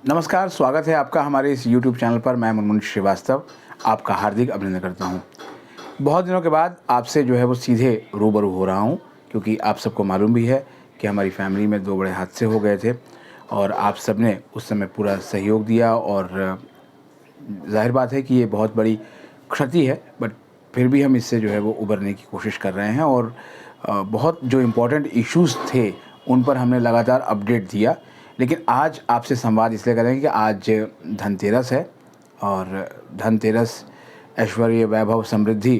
नमस्कार, स्वागत है आपका हमारे इस YouTube चैनल पर। मैं मुनमुन श्रीवास्तव आपका हार्दिक अभिनंदन करता हूँ। बहुत दिनों के बाद आपसे जो है वो सीधे रूबरू हो रहा हूँ, क्योंकि आप सबको मालूम भी है कि हमारी फैमिली में 2 बड़े हादसे हो गए थे और आप सब ने उस समय पूरा सहयोग दिया और ज़ाहिर बात है कि ये बहुत बड़ी क्षति है, बट फिर भी हम इससे जो है वो उभरने की कोशिश कर रहे हैं और बहुत जो इम्पोर्टेंट इश्यूज़ थे उन पर हमने लगातार अपडेट दिया। लेकिन आज आपसे संवाद इसलिए करेंगे कि आज धनतेरस है और धनतेरस ऐश्वर्य, वैभव, समृद्धि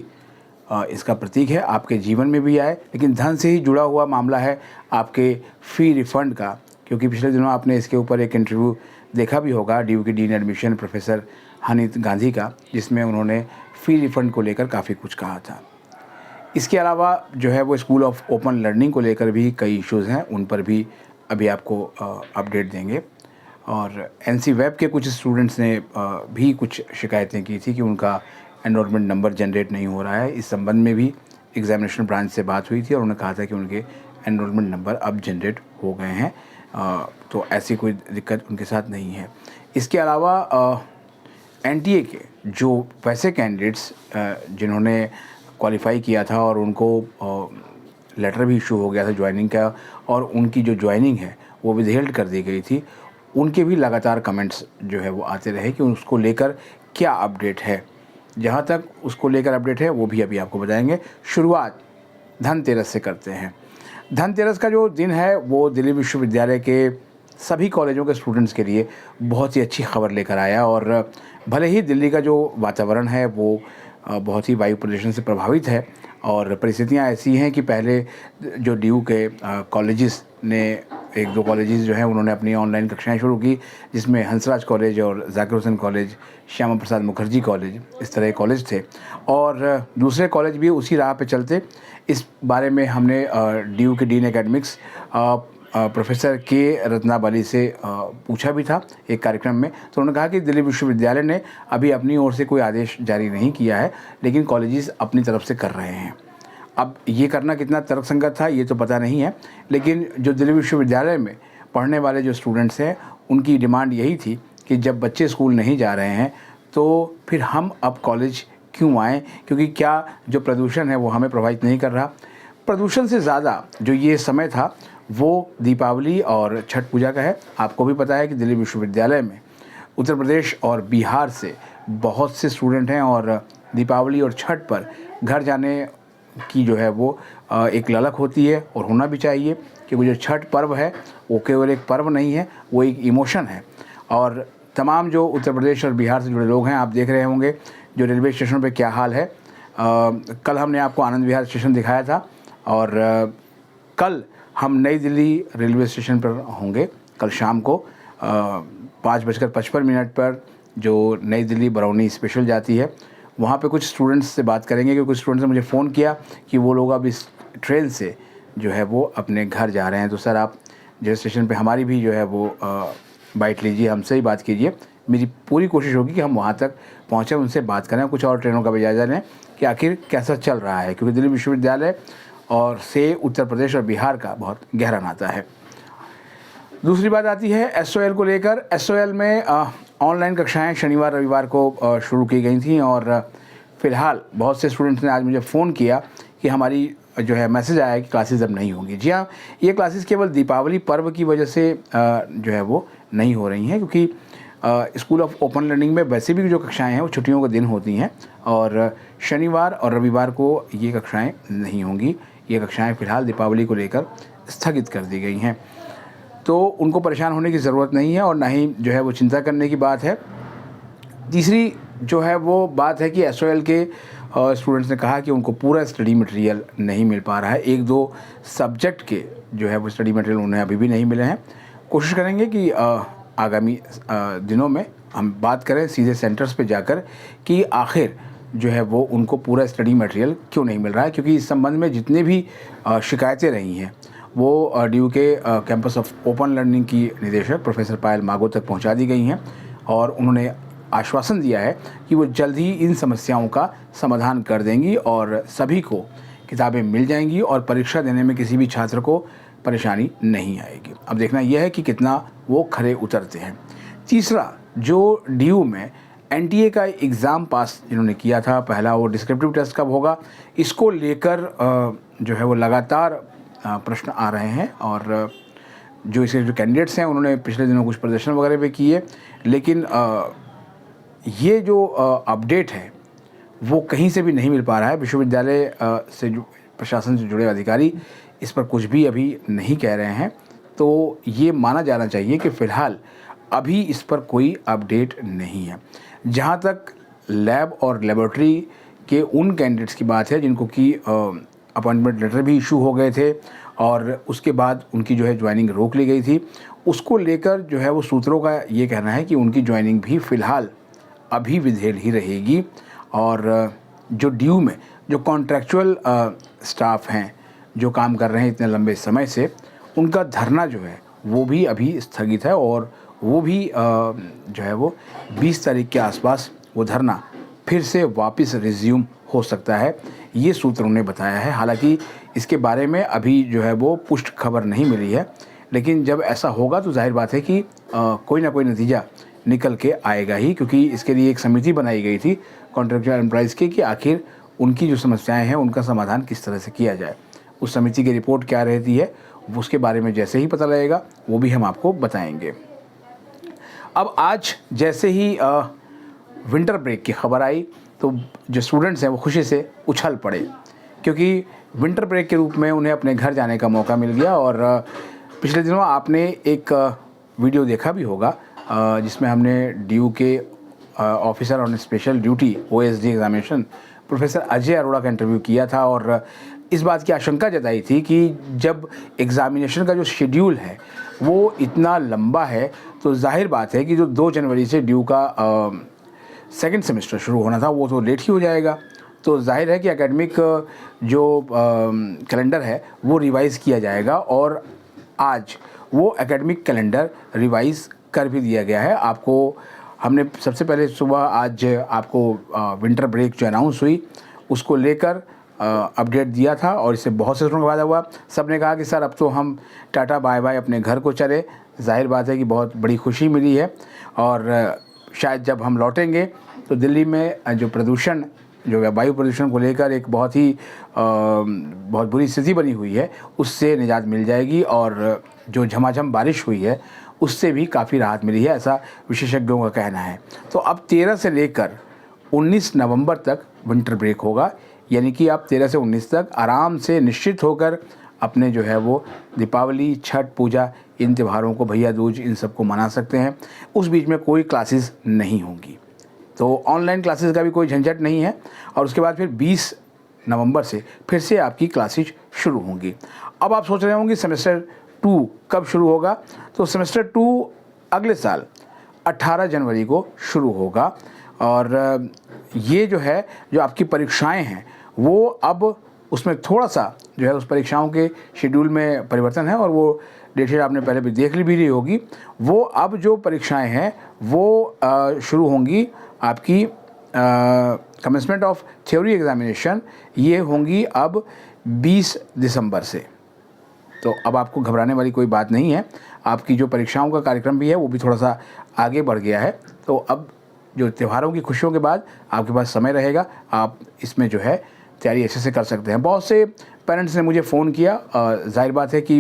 इसका प्रतीक है। आपके जीवन में भी आए, लेकिन धन से ही जुड़ा हुआ मामला है आपके फ़ी रिफ़ंड का, क्योंकि पिछले दिनों आपने इसके ऊपर एक इंटरव्यू देखा भी होगा ड्यू की डीन एडमिशन प्रोफेसर हनीत गांधी का, जिसमें उन्होंने फ़ी रिफ़ंड को लेकर काफ़ी कुछ कहा था। इसके अलावा जो है वो स्कूल ऑफ ओपन लर्निंग को लेकर भी कई इश्यूज़ हैं, उन पर भी अभी आपको अपडेट देंगे। और एनसी वेब के कुछ स्टूडेंट्स ने भी कुछ शिकायतें की थी कि उनका एनरोलमेंट नंबर जनरेट नहीं हो रहा है। इस संबंध में भी एग्जामिनेशन ब्रांच से बात हुई थी और उन्होंने कहा था कि उनके एनरोलमेंट नंबर अब जनरेट हो गए हैं, तो ऐसी कोई दिक्कत उनके साथ नहीं है। इसके अलावा एनटीए के जो वैसे कैंडिडेट्स जिन्होंने क्वालिफ़ाई किया था और उनको लेटर भी इशू हो गया था ज्वाइनिंग का, और उनकी जो ज्वाइनिंग है वो विदहेल्ड कर दी गई थी, उनके भी लगातार कमेंट्स जो है वो आते रहे कि उसको लेकर क्या अपडेट है। जहाँ तक उसको लेकर अपडेट है वो भी अभी आपको बताएंगे। शुरुआत धनतेरस से करते हैं। धनतेरस का जो दिन है वो दिल्ली विश्वविद्यालय के सभी कॉलेजों के स्टूडेंट्स के लिए बहुत ही अच्छी खबर लेकर आया। और भले ही दिल्ली का जो वातावरण है वो बहुत ही वायु प्रदूषण से प्रभावित है और परिस्थितियां ऐसी हैं कि पहले जो ड्यू के कॉलेजेस ने 1-2 कॉलेजेस जो हैं उन्होंने अपनी ऑनलाइन कक्षाएं शुरू की, जिसमें हंसराज कॉलेज और जाकिर हुसैन कॉलेज, श्यामा प्रसाद मुखर्जी कॉलेज, इस तरह के कॉलेज थे और दूसरे कॉलेज भी उसी राह पे चलते। इस बारे में हमने ड्यू के डीन एकेडमिक्स प्रोफेसर के रत्नावली से पूछा भी था एक कार्यक्रम में, तो उन्होंने कहा कि दिल्ली विश्वविद्यालय ने अभी अपनी ओर से कोई आदेश जारी नहीं किया है, लेकिन कॉलेजेस अपनी तरफ से कर रहे हैं। अब ये करना कितना तर्कसंगत था ये तो पता नहीं है, लेकिन जो दिल्ली विश्वविद्यालय में पढ़ने वाले जो स्टूडेंट्स हैं उनकी डिमांड यही थी कि जब बच्चे स्कूल नहीं जा रहे हैं तो फिर हम अब कॉलेज क्यों आएँ, क्योंकि क्या जो प्रदूषण है वो हमें प्रभावित नहीं कर रहा। प्रदूषण से ज़्यादा जो ये समय था वो दीपावली और छठ पूजा का है। आपको भी पता है कि दिल्ली विश्वविद्यालय में उत्तर प्रदेश और बिहार से बहुत से स्टूडेंट हैं और दीपावली और छठ पर घर जाने की जो है वो एक ललक होती है और होना भी चाहिए, क्योंकि जो छठ पर्व है वो केवल एक पर्व नहीं है, वो एक इमोशन है। और तमाम जो उत्तर प्रदेश और बिहार से जुड़े लोग हैं, आप देख रहे होंगे जो रेलवे स्टेशन पे क्या हाल है। कल हमने आपको आनंद विहार स्टेशन दिखाया था और कल हम नई दिल्ली रेलवे स्टेशन पर होंगे। कल शाम को 5:55 पर जो नई दिल्ली बरौनी स्पेशल जाती है, वहाँ पे कुछ स्टूडेंट्स से बात करेंगे, क्योंकि कुछ स्टूडेंट्स ने मुझे फ़ोन किया कि वो लोग अब इस ट्रेन से जो है वो अपने घर जा रहे हैं। तो सर आप जो स्टेशन पे हमारी भी जो है वो बाइट लीजिए, हमसे ही बात कीजिए। मेरी पूरी कोशिश होगी कि हम वहाँ तक पहुँचें, उनसे बात करें, कुछ और ट्रेनों का भी जायज़ा लें कि आखिर कैसा चल रहा है, क्योंकि दिल्ली विश्वविद्यालय और से उत्तर प्रदेश और बिहार का बहुत गहरा नाता है। दूसरी बात आती है एसओएल को लेकर। एसओएल में ऑनलाइन कक्षाएं शनिवार रविवार को शुरू की गई थी और फ़िलहाल बहुत से स्टूडेंट्स ने आज मुझे फ़ोन किया कि हमारी जो है मैसेज आया कि क्लासेस अब नहीं होंगी। जी हाँ, ये क्लासेस केवल दीपावली पर्व की वजह से जो है वो नहीं हो रही हैं, क्योंकि स्कूल ऑफ ओपन लर्निंग में वैसे भी जो कक्षाएं हैं वो छुट्टियों के दिन होती हैं और शनिवार और रविवार को ये कक्षाएं नहीं होंगी। ये कक्षाएं फ़िलहाल दीपावली को लेकर स्थगित कर दी गई हैं, तो उनको परेशान होने की ज़रूरत नहीं है और ना ही जो है वो चिंता करने की बात है। तीसरी जो है वो बात है कि एसओएल के स्टूडेंट्स ने कहा कि उनको पूरा स्टडी मटेरियल नहीं मिल पा रहा है। 1-2 सब्जेक्ट के जो है वो स्टडी मटेरियल उन्हें अभी भी नहीं मिले हैं। कोशिश करेंगे कि आगामी दिनों में हम बात करें सीधे सेंटर्स पे जाकर कि आखिर जो है वो उनको पूरा स्टडी मटेरियल क्यों नहीं मिल रहा है, क्योंकि इस संबंध में जितनी भी शिकायतें रही हैं वो ड्यू के कैंपस ऑफ ओपन लर्निंग की निदेशक प्रोफेसर पायल मागो तक पहुंचा दी गई हैं और उन्होंने आश्वासन दिया है कि वो जल्द ही इन समस्याओं का समाधान कर देंगी और सभी को किताबें मिल जाएंगी और परीक्षा देने में किसी भी छात्र को परेशानी नहीं आएगी। अब देखना यह है कि कितना वो खरे उतरते हैं। तीसरा, जो डीयू में एनटीए का एग्ज़ाम पास जिन्होंने किया था, पहला वो डिस्क्रिप्टिव टेस्ट कब होगा, इसको लेकर जो है वो लगातार प्रश्न आ रहे हैं। और जो इसके जो कैंडिडेट्स हैं उन्होंने पिछले दिनों कुछ प्रदर्शन वगैरह भी किए, लेकिन ये जो अपडेट है वो कहीं से भी नहीं मिल पा रहा है। विश्वविद्यालय से जो प्रशासन से जुड़े अधिकारी इस पर कुछ भी अभी नहीं कह रहे हैं। तो ये माना जाना चाहिए कि फ़िलहाल अभी इस पर कोई अपडेट नहीं है। जहाँ तक लैब और लेबोरेटरी के उन कैंडिडेट्स की बात है जिनको कि अपॉइंटमेंट लेटर भी इशू हो गए थे और उसके बाद उनकी जो है ज्वाइनिंग रोक ली गई थी, उसको लेकर जो है वो सूत्रों का ये कहना है कि उनकी ज्वाइनिंग भी फ़िलहाल अभी विधेय ही रहेगी। और जो डीयू में जो कॉन्ट्रैक्चुअल स्टाफ हैं जो काम कर रहे हैं इतने लंबे समय से, उनका धरना जो है वो भी अभी स्थगित है और वो भी जो है वो 20 तारीख के आसपास वो धरना फिर से वापस रिज्यूम हो सकता है, ये सूत्रों ने बताया है। हालांकि इसके बारे में अभी जो है वो पुष्ट खबर नहीं मिली है, लेकिन जब ऐसा होगा तो जाहिर बात है कि कोई ना कोई नतीजा निकल के आएगा ही, क्योंकि इसके लिए एक समिति बनाई गई थी कॉन्ट्रैक्चुअल एम्प्लॉइज़ की कि आखिर उनकी जो समस्याएं हैं उनका समाधान किस तरह से किया जाए। उस समिति की रिपोर्ट क्या रहती है उसके बारे में जैसे ही पता लगेगा वो भी हम आपको बताएंगे। अब आज जैसे ही विंटर ब्रेक की खबर आई तो जो स्टूडेंट्स हैं वो खुशी से उछल पड़े, क्योंकि विंटर ब्रेक के रूप में उन्हें अपने घर जाने का मौका मिल गया। और पिछले दिनों आपने एक वीडियो देखा भी होगा जिसमें हमने डीयू के officer on special duty OSD examination professor Ajay Arora का इंटरव्यू किया था और इस बात की आशंका जताई थी कि जब एग्ज़ामिनेशन का जो शेड्यूल है वो इतना लंबा है तो जाहिर बात है कि जो 2 जनवरी से डीयू का सेकंड सेमेस्टर शुरू होना था वो तो लेट ही हो जाएगा। तो जाहिर है कि एकेडमिक जो कैलेंडर है वो रिवाइज़ किया जाएगा और आज वो एकेडमिक कैलेंडर रिवाइज़ कर भी दिया गया है। आपको हमने सबसे पहले सुबह आज आपको विंटर ब्रेक जो अनाउंस हुई उसको लेकर अपडेट दिया था और इससे बहुत से दिनों के बाद हुआ। सब ने कहा कि सर अब तो हम टाटा बाय बाय अपने घर को चले। जाहिर बात है कि बहुत बड़ी खुशी मिली है और शायद जब हम लौटेंगे तो दिल्ली में जो प्रदूषण जो वायु प्रदूषण को लेकर एक बहुत बुरी स्थिति बनी हुई है उससे निजात मिल जाएगी और जो झमाझम बारिश हुई है उससे भी काफ़ी राहत मिली है, ऐसा विशेषज्ञों का कहना है। तो अब 13 से लेकर 19 नवंबर तक विंटर ब्रेक होगा, यानी कि आप 13 से 19 तक आराम से निश्चित होकर अपने जो है वो दीपावली, छठ पूजा, इन त्योहारों को, भैया दूज, इन सबको मना सकते हैं। उस बीच में कोई क्लासेस नहीं होंगी, तो ऑनलाइन क्लासेस का भी कोई झंझट नहीं है। और उसके बाद फिर 20 नवंबर से फिर से आपकी क्लासेज शुरू होंगी। अब आप सोच रहे होंगे सेमेस्टर 2 कब शुरू होगा, तो सेमेस्टर 2 अगले साल 18 जनवरी को शुरू होगा। और ये जो है जो आपकी परीक्षाएं हैं वो अब उसमें थोड़ा सा जो है उस परीक्षाओं के शेड्यूल में परिवर्तन है और वो डेट शीट आपने पहले भी देख ली भी रही होगी। वो अब जो परीक्षाएं हैं वो शुरू होंगी आपकी कमेंसमेंट ऑफ थ्योरी एग्जामिनेशन, ये होंगी अब 20 दिसंबर से। तो अब आपको घबराने वाली कोई बात नहीं है। आपकी जो परीक्षाओं का कार्यक्रम भी है वो भी थोड़ा सा आगे बढ़ गया है। तो अब जो त्योहारों की खुशियों के बाद आपके पास समय रहेगा, आप इसमें जो है तैयारी अच्छे से कर सकते हैं। बहुत से पेरेंट्स ने मुझे फ़ोन किया, जाहिर बात है कि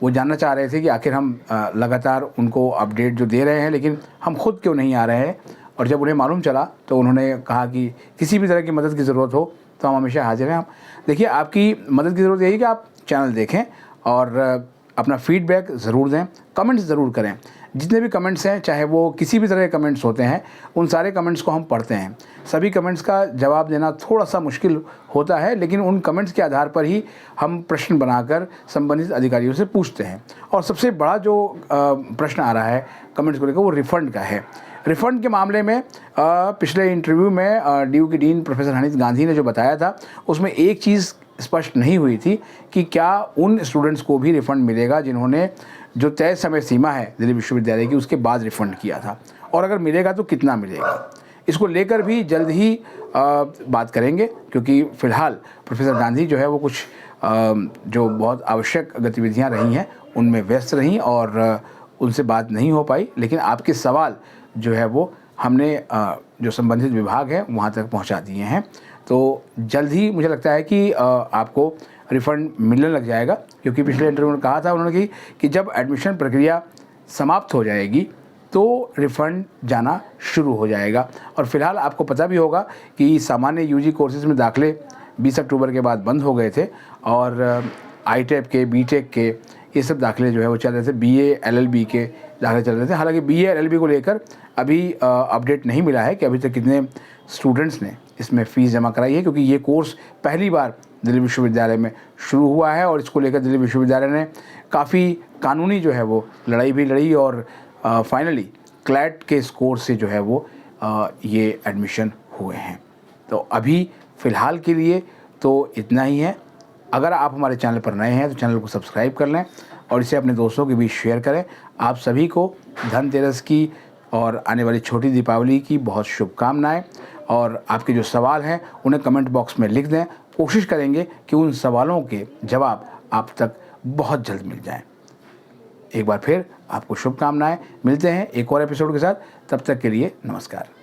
वो जानना चाह रहे थे कि आखिर हम लगातार उनको अपडेट जो दे रहे हैं लेकिन हम खुद क्यों नहीं आ रहे हैं। और जब उन्हें मालूम चला तो उन्होंने कहा कि किसी भी तरह की मदद की ज़रूरत हो तो हम हमेशा हाजिर हैं। हम देखिए, आपकी मदद की ज़रूरत यही कि आप चैनल देखें और अपना फीडबैक ज़रूर दें, कमेंट्स ज़रूर करें। जितने भी कमेंट्स हैं, चाहे वो किसी भी तरह के कमेंट्स होते हैं, उन सारे कमेंट्स को हम पढ़ते हैं। सभी कमेंट्स का जवाब देना थोड़ा सा मुश्किल होता है, लेकिन उन कमेंट्स के आधार पर ही हम प्रश्न बनाकर संबंधित अधिकारियों से पूछते हैं। और सबसे बड़ा जो प्रश्न आ रहा है कमेंट्स को लेकर वो रिफ़ंड का है। रिफ़ंड के मामले में पिछले इंटरव्यू में डीयू की डीन प्रोफेसर हनीत गांधी ने जो बताया था उसमें एक चीज़ स्पष्ट नहीं हुई थी कि क्या उन स्टूडेंट्स को भी रिफ़ंड मिलेगा जिन्होंने जो तय समय सीमा है दिल्ली विश्वविद्यालय की उसके बाद रिफ़ंड किया था, और अगर मिलेगा तो कितना मिलेगा। इसको लेकर भी जल्द ही बात करेंगे, क्योंकि फ़िलहाल प्रोफेसर गांधी जो है वो कुछ जो बहुत आवश्यक गतिविधियां रही हैं उनमें व्यस्त रहीं और उनसे बात नहीं हो पाई, लेकिन आपके सवाल जो है वो हमने जो संबंधित विभाग है वहाँ तक पहुँचा दिए हैं। तो जल्द ही मुझे लगता है कि आपको रिफ़ंड मिलने लग जाएगा, क्योंकि पिछले इंटरव्यू में कहा था उन्होंने कि जब एडमिशन प्रक्रिया समाप्त हो जाएगी तो रिफ़ंड जाना शुरू हो जाएगा। और फ़िलहाल आपको पता भी होगा कि सामान्य यूजी कोर्सेज़ में दाखिले 20 अक्टूबर के बाद बंद हो गए थे और आईटेप के, बीटेक के ये सब दाखिले जो है वो चल रहे थे, बीए एलएलबी के दाखिले चल रहे थे। हालांकि बीए एलएलबी को लेकर अभी अपडेट नहीं मिला है कि अभी तक कितने स्टूडेंट्स ने इसमें फ़ीस जमा कराई है, क्योंकि ये कोर्स पहली बार दिल्ली विश्वविद्यालय में शुरू हुआ है और इसको लेकर दिल्ली विश्वविद्यालय ने काफ़ी कानूनी जो है वो लड़ाई भी लड़ी और फाइनली क्लैट के स्कोर से जो है वो ये एडमिशन हुए हैं। तो अभी फ़िलहाल के लिए तो इतना ही है। अगर आप हमारे चैनल पर नए हैं तो चैनल को सब्सक्राइब कर लें और इसे अपने दोस्तों के बीच शेयर करें। आप सभी को धनतेरस की और आने वाली छोटी दीपावली की बहुत शुभकामनाएं। और आपके जो सवाल हैं उन्हें कमेंट बॉक्स में लिख दें। कोशिश करेंगे कि उन सवालों के जवाब आप तक बहुत जल्द मिल जाएं। एक बार फिर आपको शुभकामनाएं। मिलते हैं एक और एपिसोड के साथ, तब तक के लिए नमस्कार।